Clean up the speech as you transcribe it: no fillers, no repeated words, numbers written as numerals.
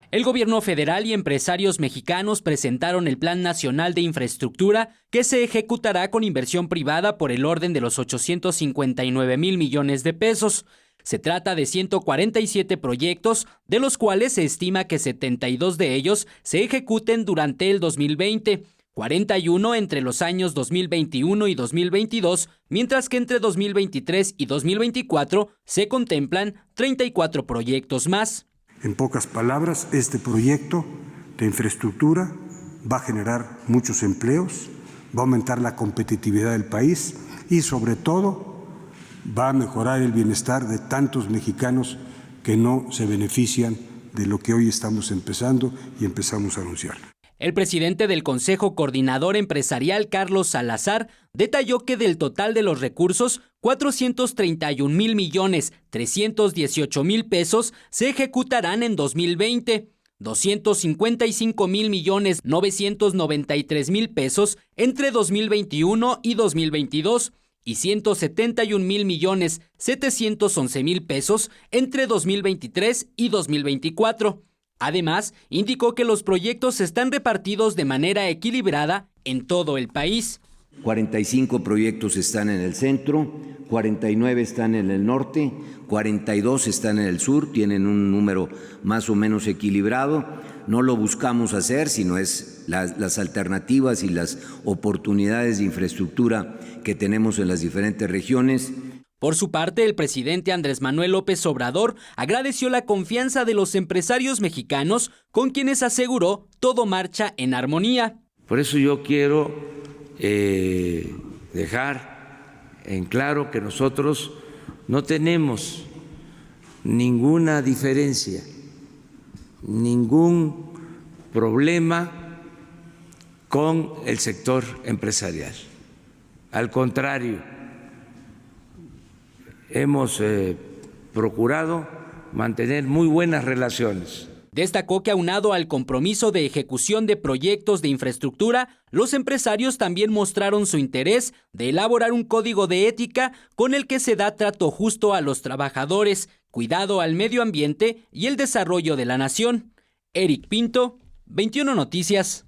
El gobierno federal y empresarios mexicanos presentaron el Plan Nacional de Infraestructura, que se ejecutará con inversión privada por el orden de los 859,000 millones de pesos. Se trata de 147 proyectos, de los cuales se estima que 72 de ellos se ejecuten durante el 2020, 41 entre los años 2021 y 2022, mientras que entre 2023 y 2024 se contemplan 34 proyectos más. En pocas palabras, este proyecto de infraestructura va a generar muchos empleos, va a aumentar la competitividad del país y, sobre todo, va a mejorar el bienestar de tantos mexicanos que no se benefician de lo que hoy estamos empezando y empezamos a anunciar. El presidente del Consejo Coordinador Empresarial, Carlos Salazar, detalló que del total de los recursos, 431,318,000 pesos se ejecutarán en 2020, 255,993,000 pesos entre 2021 y 2022 y 171,711,000 pesos entre 2023 y 2024. Además, indicó que los proyectos están repartidos de manera equilibrada en todo el país. 45 proyectos están en el centro, 49 están en el norte, 42 están en el sur, tienen un número más o menos equilibrado. No lo buscamos hacer, sino es las alternativas y las oportunidades de infraestructura que tenemos en las diferentes regiones. Por su parte, el presidente Andrés Manuel López Obrador agradeció la confianza de los empresarios mexicanos, con quienes aseguró todo marcha en armonía. Por eso yo quiero dejar en claro que nosotros no tenemos ninguna diferencia, ningún problema con el sector empresarial. Al contrario, hemos procurado mantener muy buenas relaciones. Destacó que aunado al compromiso de ejecución de proyectos de infraestructura, los empresarios también mostraron su interés de elaborar un código de ética con el que se da trato justo a los trabajadores, cuidado al medio ambiente y el desarrollo de la nación. Eric Pinto, 21 Noticias.